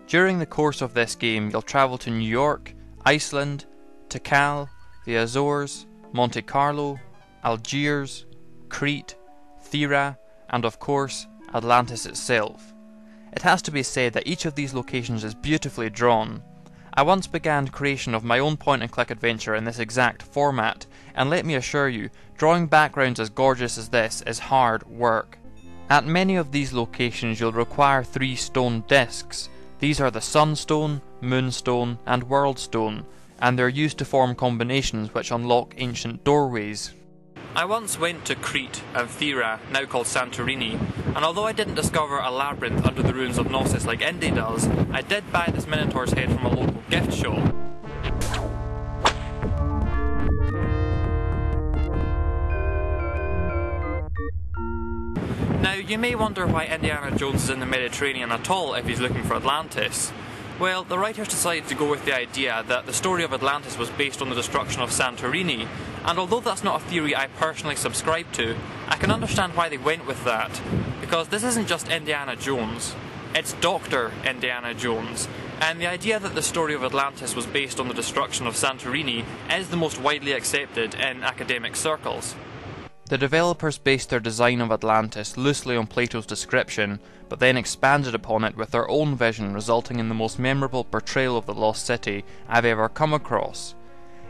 During the course of this game, you'll travel to New York, Iceland, Tikal, the Azores, Monte Carlo, Algiers, Crete, Thera, and of course, Atlantis itself. It has to be said that each of these locations is beautifully drawn. I once began creation of my own point-and-click adventure in this exact format, and let me assure you, drawing backgrounds as gorgeous as this is hard work. At many of these locations you'll require 3 stone discs. These are the Sunstone, Moonstone, and Worldstone, and they're used to form combinations which unlock ancient doorways. I once went to Crete and Thera, now called Santorini, and although I didn't discover a labyrinth under the ruins of Knossos like Indy does, I did buy this Minotaur's head from a local gift shop. Now, you may wonder why Indiana Jones is in the Mediterranean at all if he's looking for Atlantis. Well, the writers decided to go with the idea that the story of Atlantis was based on the destruction of Santorini, and although that's not a theory I personally subscribe to, I can understand why they went with that, because this isn't just Indiana Jones, it's Dr. Indiana Jones, and the idea that the story of Atlantis was based on the destruction of Santorini is the most widely accepted in academic circles. The developers based their design of Atlantis loosely on Plato's description, but then expanded upon it with their own vision, resulting in the most memorable portrayal of the lost city I've ever come across.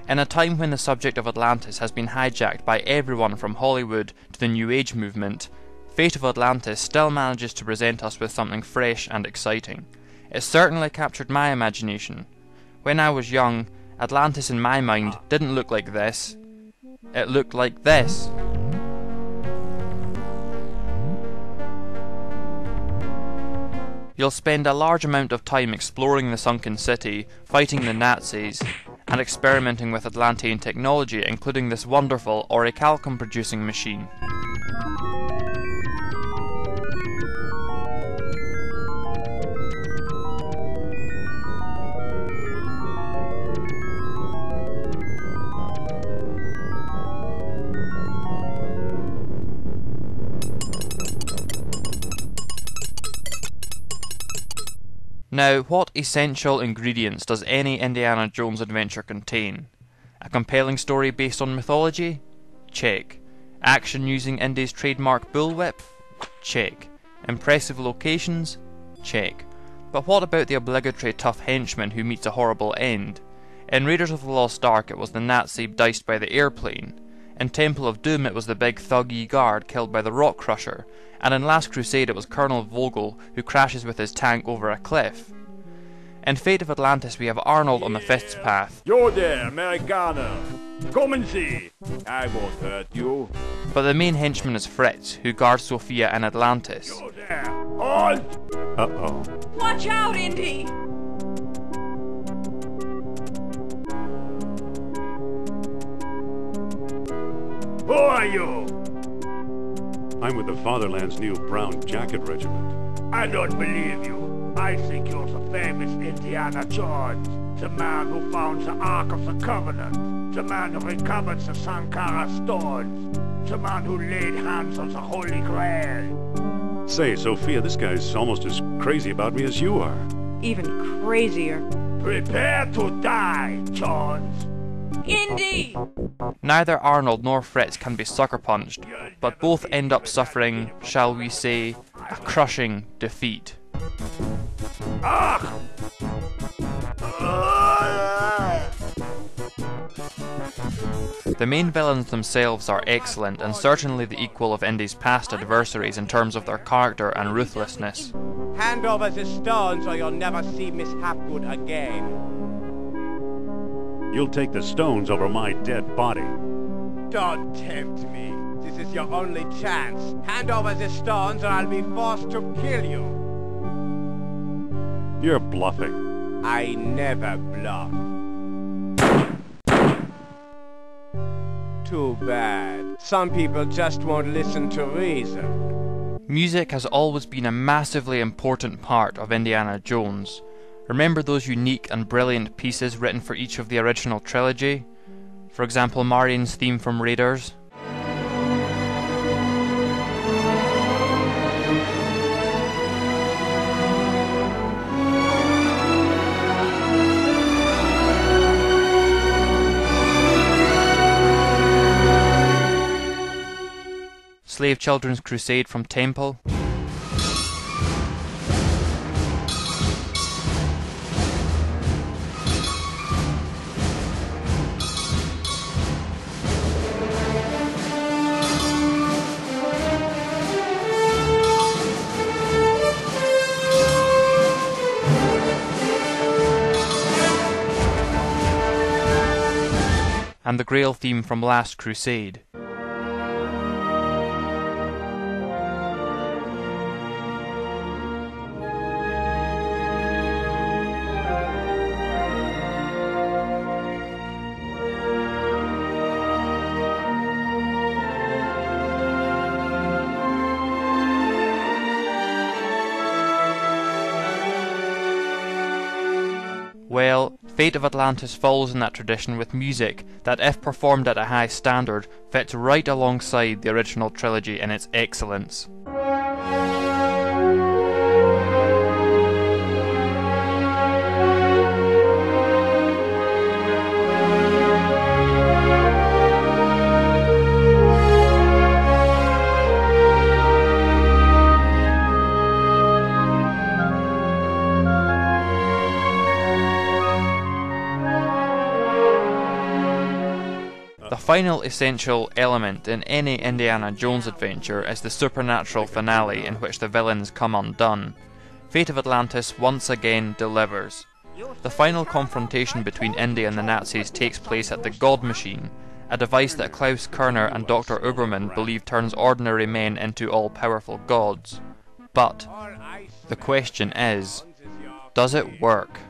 In a time when the subject of Atlantis has been hijacked by everyone from Hollywood to the New Age movement, Fate of Atlantis still manages to present us with something fresh and exciting. It certainly captured my imagination. When I was young, Atlantis in my mind didn't look like this. It looked like this. You'll spend a large amount of time exploring the sunken city, fighting the Nazis, and experimenting with Atlantean technology, including this wonderful orichalcum producing machine. Now, what essential ingredients does any Indiana Jones adventure contain? A compelling story based on mythology? Check. Action using Indy's trademark bullwhip? Check. Impressive locations? Check. But what about the obligatory tough henchman who meets a horrible end? In Raiders of the Lost Ark it was the Nazi diced by the airplane. In Temple of Doom it was the big thuggy guard killed by the rock crusher, and in Last Crusade it was Colonel Vogel who crashes with his tank over a cliff. In Fate of Atlantis we have Arnold on the Fist's path. Yo there, Americano. Come and see. I won't hurt you. But the main henchman is Fritz, who guards Sophia in Atlantis. Yo there. Halt! Uh-oh. Watch out, Indy! Who are you? I'm with the Fatherland's new Brown Jacket Regiment. I don't believe you. I think you're the famous Indiana Jones, the man who found the Ark of the Covenant, the man who recovered the Sankara stones, the man who laid hands on the Holy Grail. Say, Sophia, this guy's almost as crazy about me as you are. Even crazier. Prepare to die, Jones. Indy! Neither Arnold nor Fritz can be sucker punched, but both end up suffering, shall we say, a crushing defeat. Ah! The main villains themselves are excellent and certainly the equal of Indy's past adversaries in terms of their character and ruthlessness. Hand over the stones or you'll never see Miss Hapgood again. You'll take the stones over my dead body. Don't tempt me. This is your only chance. Hand over the stones or I'll be forced to kill you. You're bluffing. I never bluff. Too bad. Some people just won't listen to reason. Music has always been a massively important part of Indiana Jones. Remember those unique and brilliant pieces written for each of the original trilogy? For example, Marion's theme from Raiders. Slave Children's Crusade from Temple. And the Grail theme from Last Crusade. Well, Fate of Atlantis follows in that tradition with music that, if performed at a high standard, fits right alongside the original trilogy in its excellence. The final essential element in any Indiana Jones adventure is the supernatural finale in which the villains come undone. Fate of Atlantis once again delivers. The final confrontation between Indy and the Nazis takes place at the God Machine, a device that Klaus Kerner and Dr. Uberman believe turns ordinary men into all-powerful gods. But the question is, does it work?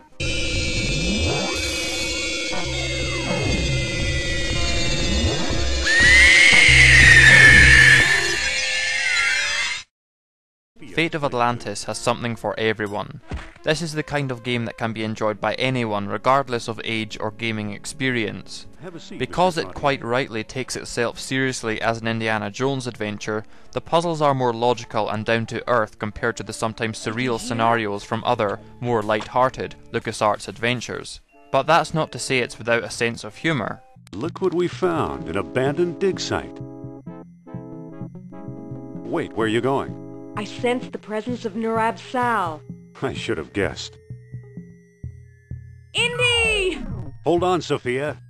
Fate of Atlantis has something for everyone. This is the kind of game that can be enjoyed by anyone regardless of age or gaming experience. Because it quite rightly takes itself seriously as an Indiana Jones adventure, the puzzles are more logical and down to earth compared to the sometimes surreal scenarios from other, more light-hearted LucasArts adventures. But that's not to say it's without a sense of humour. Look what we found, an abandoned dig site. Wait, where are you going? I sense the presence of Nurab Sal. I should have guessed. Indy! Hold on, Sophia.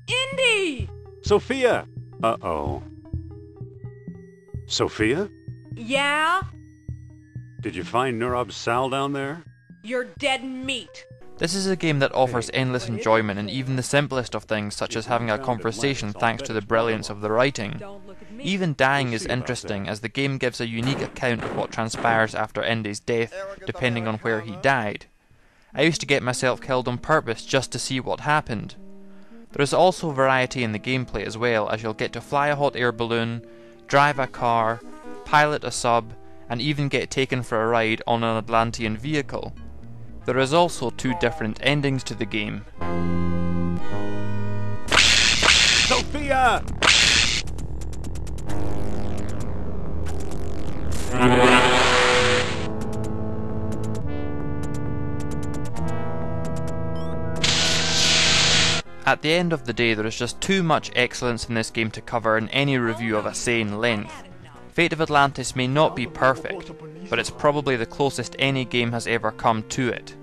Indy! Sophia! Uh-oh. Sophia? Yeah? Did you find Nurab Sal down there? You're dead meat. This is a game that offers endless enjoyment in even the simplest of things, such as having a conversation thanks to the brilliance of the writing. Even dying is interesting, as the game gives a unique account of what transpires after Indy's death, depending on where he died. I used to get myself killed on purpose just to see what happened. There is also variety in the gameplay as well, as you'll get to fly a hot air balloon, drive a car, pilot a sub, and even get taken for a ride on an Atlantean vehicle. There is also 2 different endings to the game. Sophia! At the end of the day, there is just too much excellence in this game to cover in any review of a sane length. Fate of Atlantis may not be perfect, but it's probably the closest any game has ever come to it.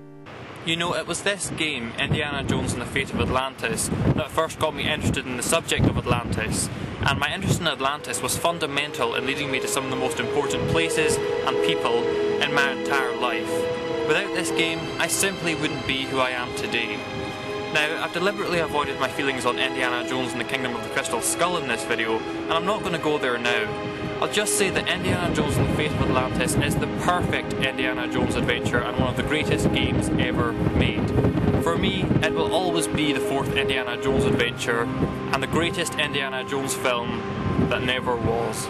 You know, it was this game, Indiana Jones and the Fate of Atlantis, that first got me interested in the subject of Atlantis, and my interest in Atlantis was fundamental in leading me to some of the most important places and people in my entire life. Without this game, I simply wouldn't be who I am today. Now, I've deliberately avoided my feelings on Indiana Jones and the Kingdom of the Crystal Skull in this video, and I'm not going to go there now. I'll just say that Indiana Jones and the Fate of Atlantis is the perfect Indiana Jones adventure and one of the greatest games ever made. For me, it will always be the 4th Indiana Jones adventure, and the greatest Indiana Jones film that never was.